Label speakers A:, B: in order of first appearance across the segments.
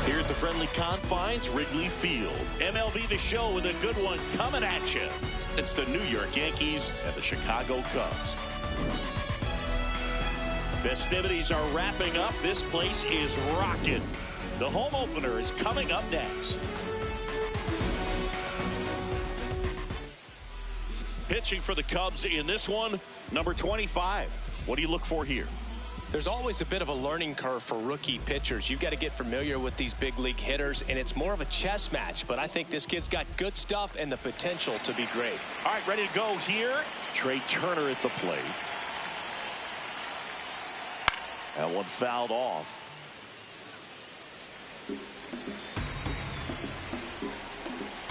A: Here at the friendly confines, Wrigley Field. MLB The Show with a good one coming at you. It's the New York Yankees and the Chicago Cubs. Festivities are wrapping up. This place is rocking. The home opener is coming up next. Pitching for the Cubs in this one, number 25. What do you look for here?
B: There's always a bit of a learning curve for rookie pitchers. You've got to get familiar with these big league hitters, and it's more of a chess match. But I think this kid's got good stuff and the potential to be great.
A: All right, ready to go here. Trey Turner at the plate. That one fouled off.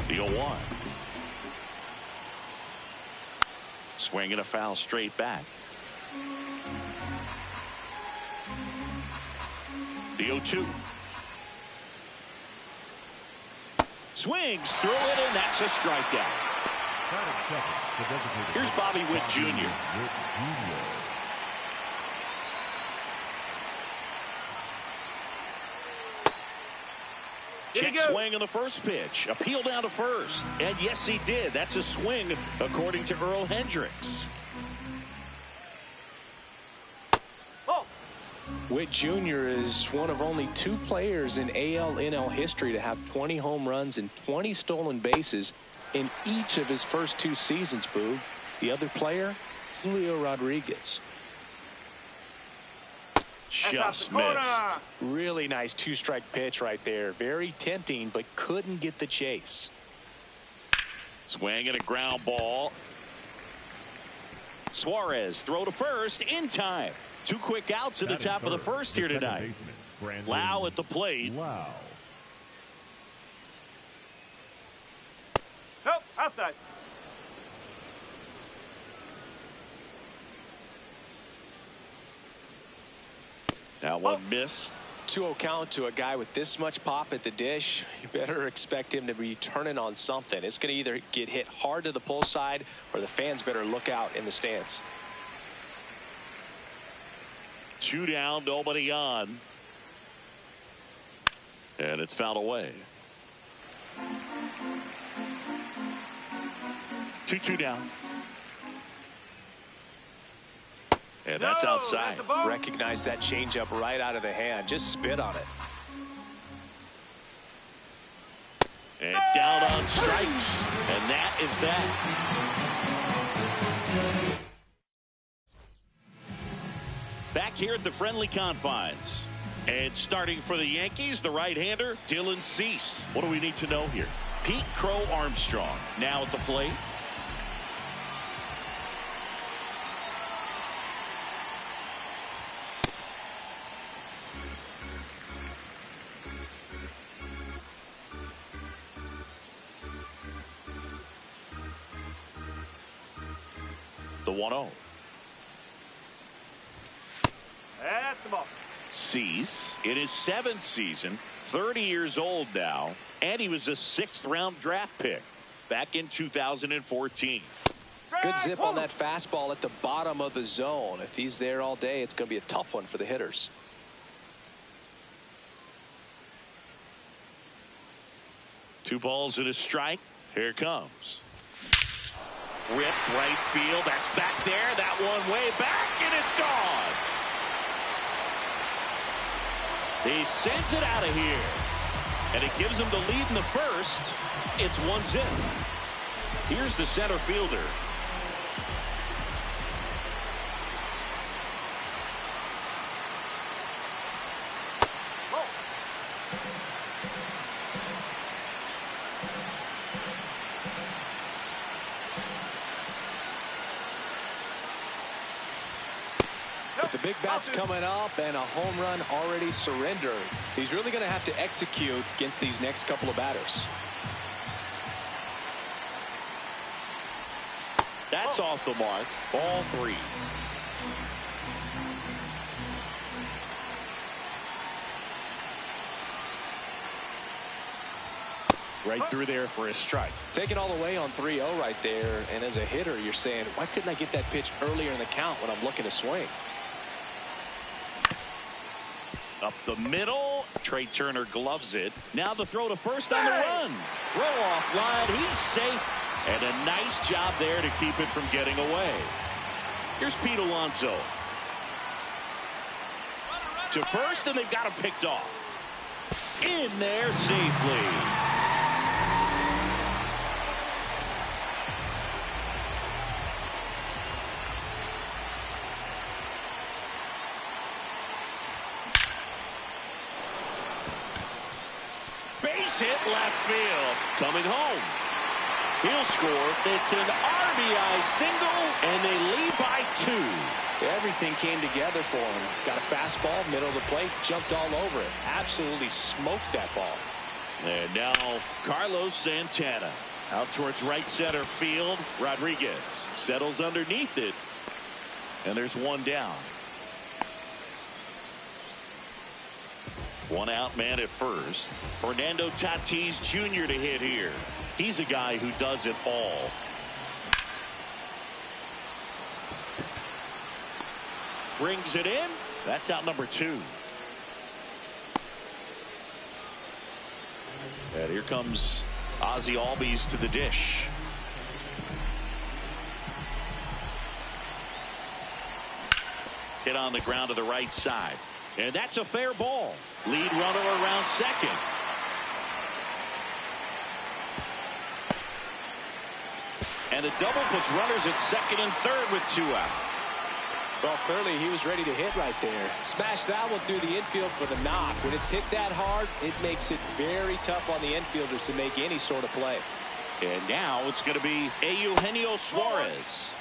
A: The 0-1. Swing and a foul straight back. The 0-2. Swings through it, and that's a strikeout. Here's Bobby Witt Jr. Check swing on the first pitch. Appeal down to first. And yes, he did. That's a swing, according to Earl Hendricks.
B: Witt Jr. is one of only 2 players in AL/NL history to have 20 home runs and 20 stolen bases in each of his first 2 seasons, Boo. The other player, Julio Rodriguez.
A: Just missed.
B: Really nice 2-strike pitch right there. Very tempting, but couldn't get the chase.
A: Swing and a ground ball. Suarez throw to first in time. 2 quick outs at the top of the first here tonight. Lau at the plate.
C: Nope, outside.
A: That one missed.
B: 2-0 count to a guy with this much pop at the dish. You better expect him to be turning on something. It's going to either get hit hard to the pull side, or the fans better look out in the stands.
A: 2 down, nobody on. And it's fouled away. 2-2 down. And that's outside.
B: Recognize that changeup right out of the hand. Just spit on it.
A: And down on strikes. And that is that. Back here at the friendly confines. And starting for the Yankees, the right-hander, Dylan Cease. What do we need to know here? Pete Crow Armstrong now at the plate. The 1-0.
C: That's the ball.
A: Cease in his 7th season, 30 years old now, and he was a 6th-round draft pick back in 2014.
B: Good zip on that fastball at the bottom of the zone. If he's there all day, it's going to be a tough one for the hitters.
A: 2 balls and a strike. Here it comes. Ripped right field. That's back there. That one way back, and it's gone. He sends it out of here. And it gives him the lead in the first. It's 1-0. Here's the center fielder.
B: The big bat's coming up and a home run already surrendered. He's really going to have to execute against these next couple of batters.
A: That's off the mark. Ball 3. Right through there for a strike.
B: Taking all the way on 3-0 right there. And as a hitter, you're saying, why couldn't I get that pitch earlier in the count when I'm looking to swing?
A: Up the middle. Trey Turner gloves it. Now the throw to first on the run. Throw off line. He's safe. And a nice job there to keep it from getting away. Here's Pete Alonso. To first, and they've got him picked off. In there safely. Base hit left field. Coming home. He'll score. It's an RBI single, and they lead by 2.
B: Everything came together for him. Got a fastball, middle of the plate, jumped all over it. Absolutely smoked that ball.
A: And now Carlos Santana out towards right center field. Rodriguez settles underneath it, and there's one down. 1 out, man at first. Fernando Tatis Jr. to hit here. He's a guy who does it all. Brings it in. That's out number 2. And here comes Ozzie Albies to the dish. Hit on the ground to the right side. And that's a fair ball. Lead runner around second. And a double puts runners at second and third with 2 out.
B: Well, clearly he was ready to hit right there. Smash that one through the infield for the knock. When it's hit that hard, it makes it very tough on the infielders to make any sort of play.
A: And now it's going to be Eugenio Suarez.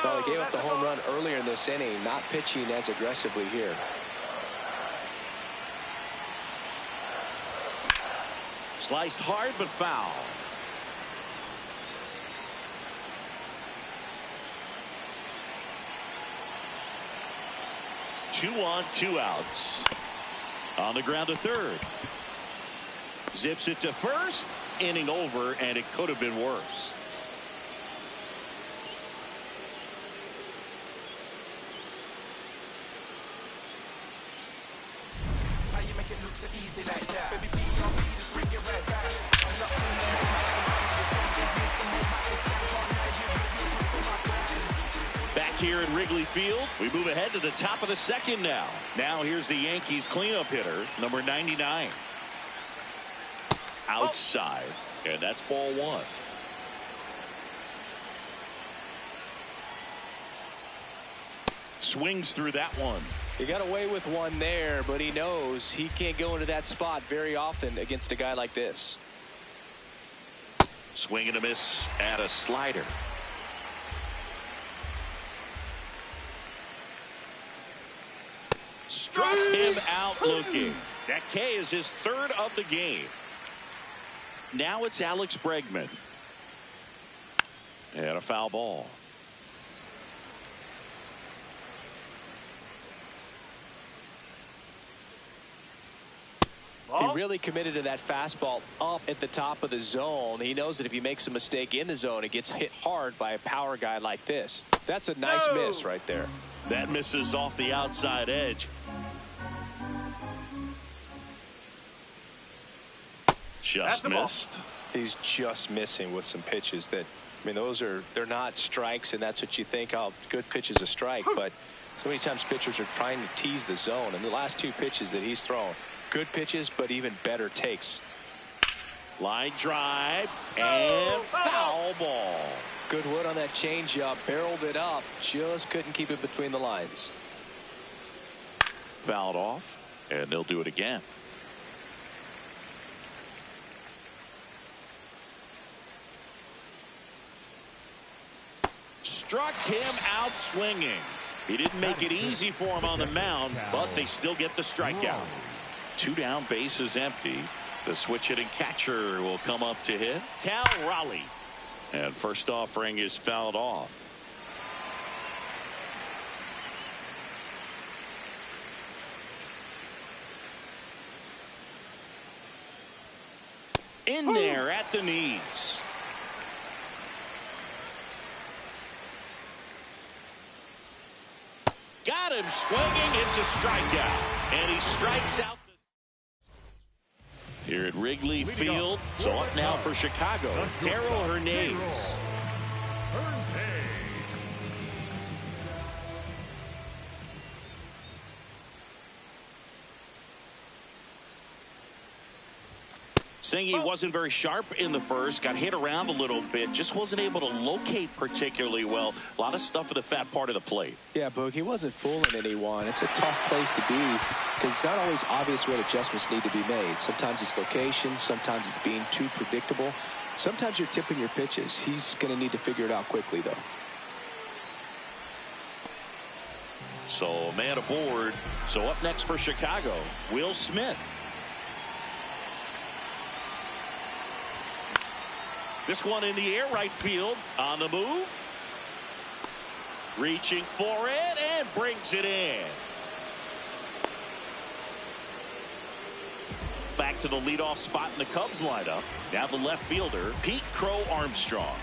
B: Well, he gave up the home run earlier in this inning, not pitching as aggressively here.
A: Sliced hard but foul. Two on, 2 outs. On the ground to third. Zips it to first. Inning over, and it could have been worse.
D: How you make it look so easy like that? Baby, be on me, just bring it right back. I'm not doing no more.
A: Back here at Wrigley Field, we move ahead to the top of the second now. Now here's the Yankees cleanup hitter, number 99. Outside, and that's ball 1. Swings through that one.
B: He got away with one there, but he knows he can't go into that spot very often against a guy like this.
A: Swing and a miss at a slider. Struck him out looking. That K is his 3rd of the game. Now it's Alex Bregman. And a foul ball.
B: He really committed to that fastball up at the top of the zone. He knows that if he makes a mistake in the zone, it gets hit hard by a power guy like this. That's a nice miss right there.
A: That misses off the outside edge. Just missed.
B: He's just missing with some pitches that, I mean, they're not strikes, and that's what you think, oh, good pitch is a strike. But so many times pitchers are trying to tease the zone, and the last two pitches that he's thrown, good pitches, but even better takes.
A: Line drive and foul ball.
B: Good wood on that changeup, barreled it up, just couldn't keep it between the lines.
A: Fouled off, and they'll do it again. Struck him out swinging. He didn't make it easy for him on the mound, but they still get the strikeout. 2 down, bases empty. The switch hitting catcher will come up to hit. Cal Raleigh. And first offering is fouled off. In there at the knees. Got him swinging. It's a strikeout. And he strikes out. Here at Wrigley Field. So up now for Chicago, Darrell Hernandez. Saying he wasn't very sharp in the first, got hit around a little bit, just wasn't able to locate particularly well. A lot of stuff at the fat part of the plate.
B: Yeah, Boog, he wasn't fooling anyone. It's a tough place to be because it's not always obvious what adjustments need to be made. Sometimes it's location, sometimes it's being too predictable. Sometimes you're tipping your pitches. He's going to need to figure it out quickly, though.
A: So a man aboard. So up next for Chicago, Will Smith. This one in the air, right field, on the move. Reaching for it and brings it in. Back to the leadoff spot in the Cubs lineup. Now the left fielder, Pete Crow Armstrong.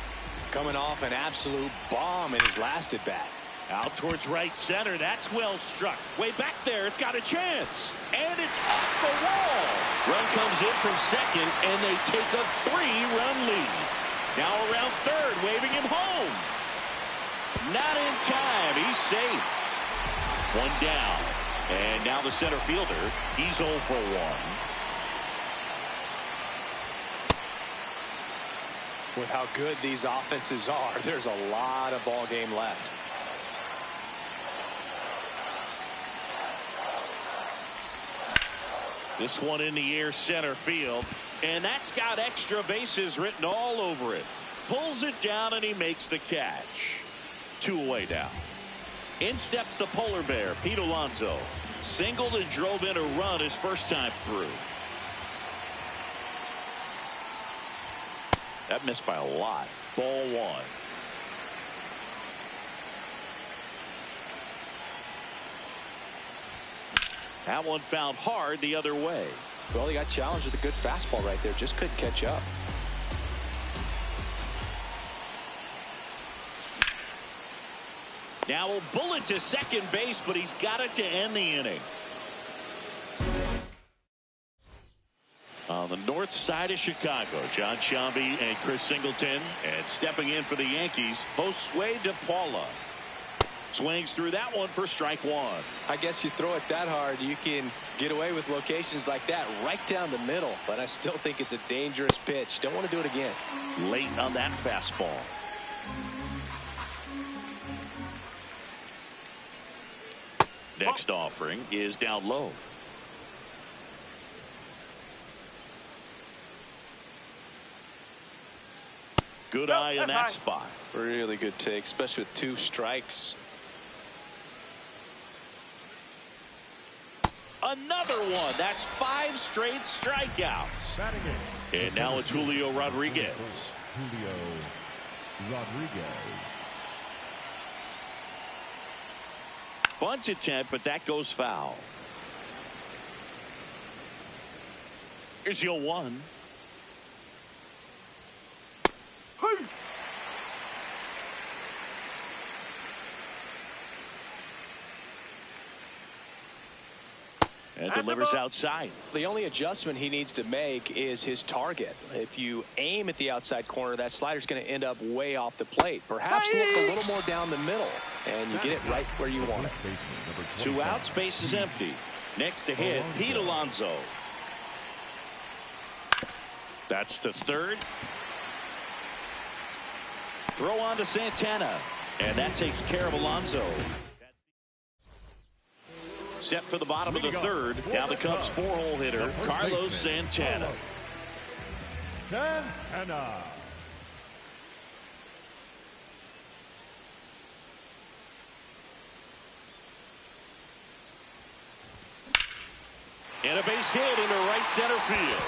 B: Coming off an absolute bomb in his last at bat.
A: Out towards right center. That's well struck. Way back there. It's got a chance. And it's off the wall. Run comes in from second, and they take a 3-run lead. Now around third, waving him home. Not in time. He's safe. One down. And now the center fielder. He's 0 for 1.
B: With how good these offenses are, there's a lot of ball game left.
A: This one in the air, center field. And that's got extra bases written all over it. Pulls it down and he makes the catch. 2 away now. In steps the polar bear, Pete Alonso. Singled and drove in a run his first time through. That missed by a lot. Ball 1. That one found hard the other way.
B: Well, he got challenged with a good fastball right there. Just couldn't catch up.
A: Now a bullet to second base, but he's got it to end the inning. On the north side of Chicago, John Sciambi and Chris Singleton. And stepping in for the Yankees, Josue De Paula. Swings through that one for strike 1.
B: I guess you throw it that hard, you can get away with locations like that right down the middle. But I still think it's a dangerous pitch. Don't want to do it again.
A: Late on that fastball. Next offering is down low. Good eye in that spot.
B: Really good take, especially with 2 strikes.
A: Another one. That's 5 straight strikeouts. And now it's Julio Rodriguez.
E: Julio Rodriguez.
A: Bunt attempt, but that goes foul. Here's your 1. And delivers outside.
B: The only adjustment he needs to make is his target. If you aim at the outside corner, that slider's going to end up way off the plate. Perhaps look a little more down the middle, and you get it right where you want it.
A: 2 outs, base is empty. Next to hit, Pete Alonso. That's to third. Throw on to Santana, and that takes care of Alonso. Set for the bottom of the third. Now the Cubs' 4-hole hitter, Carlos Santana.
E: Santana.
A: And a base hit into right center field.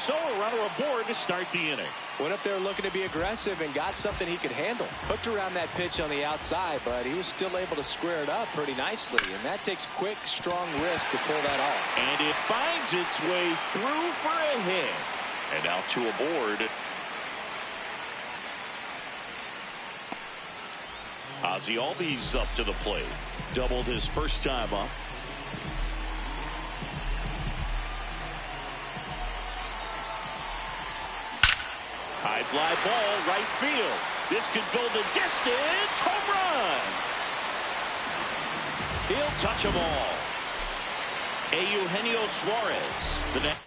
A: So a runner aboard to start the inning.
B: Went up there looking to be aggressive and got something he could handle. Hooked around that pitch on the outside, but he was still able to square it up pretty nicely. And that takes quick, strong wrist to pull that off.
A: And it finds its way through for a hit. And out to a board. Ozzie Albies up to the plate. Doubled his first time up. High fly ball, right field. This could go the distance. Home run. He'll touch them all. Eugenio Suarez. The next.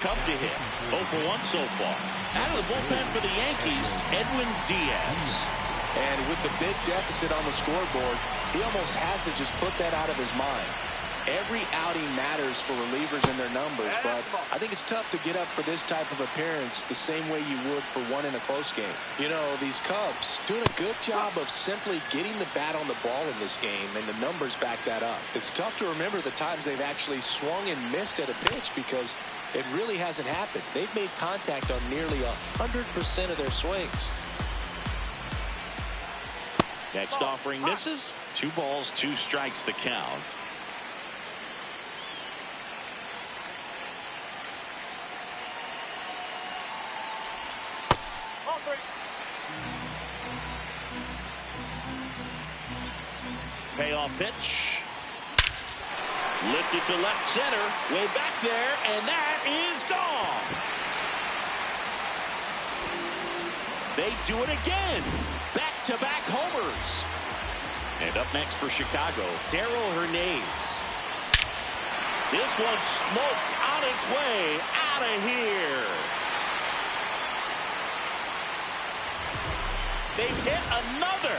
A: Cub to hit. 0 for 1 so far. Out of the bullpen for the Yankees, Edwin Diaz.
B: And with the big deficit on the scoreboard, he almost has to just put that out of his mind. Every outing matters for relievers and their numbers, but I think it's tough to get up for this type of appearance the same way you would for one in a close game. You know, these Cubs doing a good job of simply getting the bat on the ball in this game, and the numbers back that up. It's tough to remember the times they've actually swung and missed at a pitch because it really hasn't happened. They've made contact on nearly 100% of their swings.
A: Next offering misses. 2 balls, 2 strikes the count. Payoff pitch. Lifted to left center. Way back there, and that is gone. They do it again. Back-to-back homers. And up next for Chicago, Darryl Hernandez. This one smoked on its way out of here. They've hit another.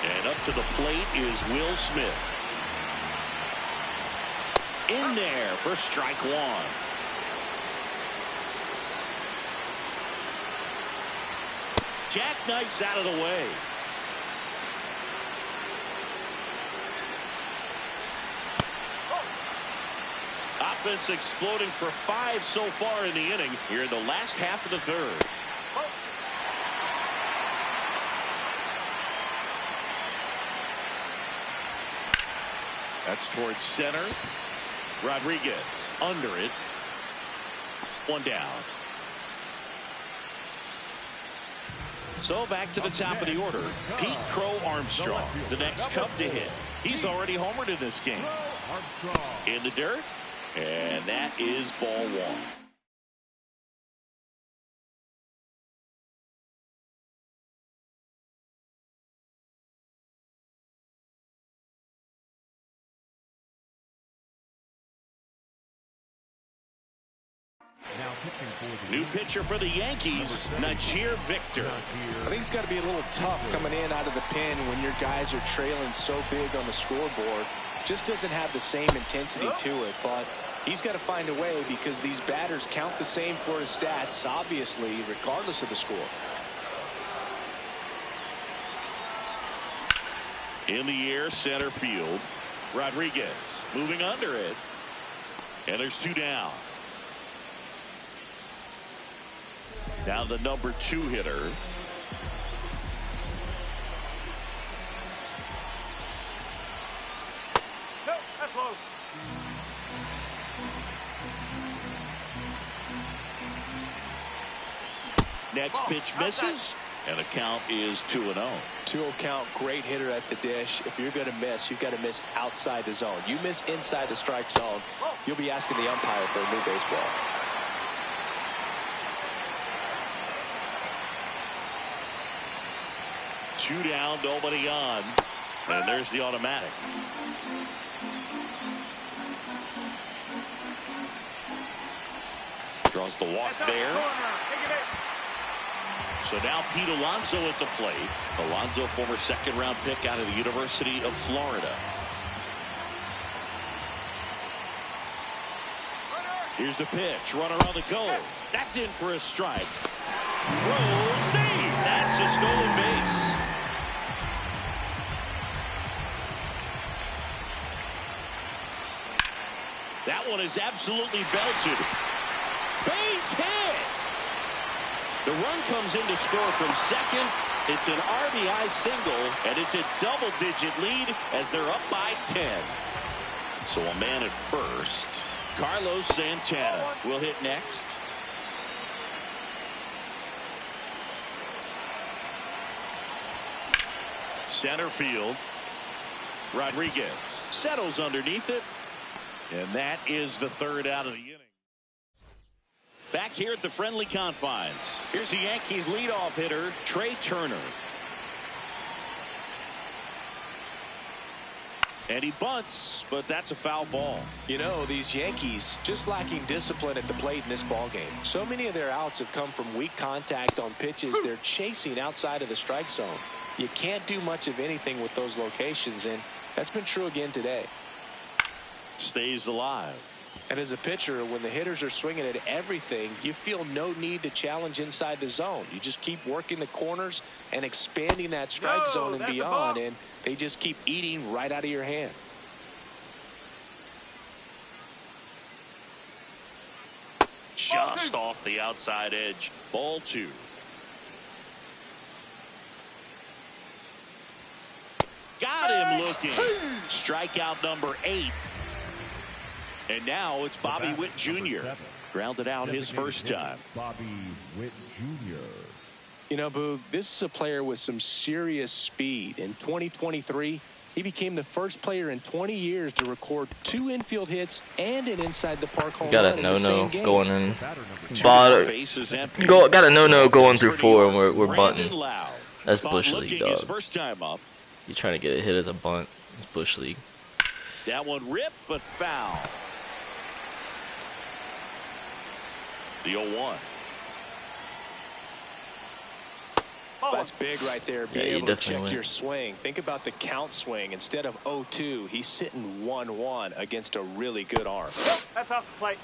A: And up to the plate is Will Smith. In there for strike 1. Jackknifes out of the way. Offense exploding for 5 so far in the inning here in the last half of the third. That's towards center. Rodriguez under it. 1 down. So back to the top of the order. Pete Crow Armstrong, the next Cub to hit. He's already homered in this game. In the dirt. And that is ball 1.
E: Now pitching for the
A: New pitcher for the Yankees, Najir Victor.
B: I think it's got to be a little tough coming in out of the pen when your guys are trailing so big on the scoreboard. Just doesn't have the same intensity to it, but he's got to find a way because these batters count the same for his stats, obviously, regardless of the score.
A: In the air, center field. Rodriguez moving under it. And there's 2 down. Now the number 2 hitter.
C: No, that's low.
A: Next pitch misses, and the count is 2-0.
B: 2-0 count, great hitter at the dish. If you're going to miss, you've got to miss outside the zone. You miss inside the strike zone, you'll be asking the umpire for a new baseball.
A: Two down, nobody on. And there's the automatic. Draws the walk there. So now Pete Alonso at the plate. Alonso, former second-round pick out of the University of Florida. Here's the pitch. Runner on the go. That's in for a strike. Roll, save. That's a stolen base. That one is absolutely belted. Base hit. The run comes in to score from second. It's an RBI single, and it's a double-digit lead as they're up by 10. So a man at first. Carlos Santana will hit next. Center field. Rodriguez settles underneath it. And that is the third out of the inning. Back here at the friendly confines. Here's the Yankees leadoff hitter, Trey Turner. And he bunts, but that's a foul ball.
B: You know, these Yankees just lacking discipline at the plate in this ballgame. So many of their outs have come from weak contact on pitches they're chasing outside of the strike zone. You can't do much of anything with those locations, and that's been true again today.
A: Stays alive.
B: And as a pitcher, when the hitters are swinging at everything, you feel no need to challenge inside the zone. You just keep working the corners and expanding that strike zone and beyond, and they just keep eating right out of your hand.
A: Just off the outside edge. Ball 2. Got him looking. Strikeout number 8. And now it's Bobby Witt Jr. Grounded out his first time.
E: Bobby Witt Jr.
B: You know, Boog, this is a player with some serious speed. In 2023, he became the first player in 20 years to record 2 infield hits and an inside the park home
F: Got
B: run
F: a
B: in the same
F: no-no
B: game.
F: going in.
A: Bases empty.
F: Got a no-no going through 4, and we're
A: Brandon
F: bunting.
A: Lowe.
F: That's
A: Thought
F: Bush
A: looking
F: League,
A: his
F: dog.
A: first time up.
F: You're trying to get a hit as a bunt. It's Bush League.
A: That one ripped, but foul. The 0-1.
B: That's big right there. Being
F: Yeah, you
B: able to
F: definitely
B: check
F: win.
B: your swing. Think about the count swing. Instead of 0-2, he's sitting 1-1 against a really good arm.
C: That's off the plate.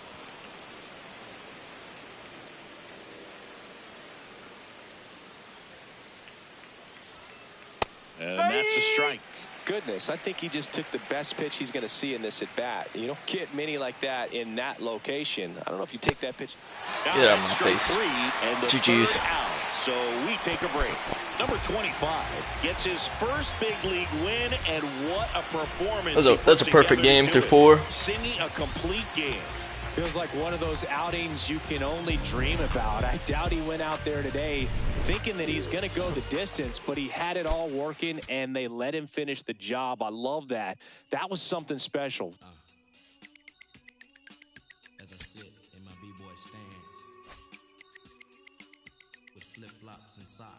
A: And that's a strike.
B: Goodness, I think he just took the best pitch he's going to see in this at bat. You don't get many like that in that location. I don't know if you take that pitch.
A: Now
F: Get out of
A: that's
F: my
A: strike
F: face.
A: 3 and the
F: GG's.
A: third out. So we take a break. Number 25 gets his first big league win, and what a performance.
F: That's a perfect game through 4.
A: Singing a complete game.
B: Feels like one of those outings you can only dream about. I doubt he went out there today thinking that he's going to go the distance, but he had it all working, and they let him finish the job. I love that. That was something special.
G: As I sit in my B-boy stance with flip-flops and socks.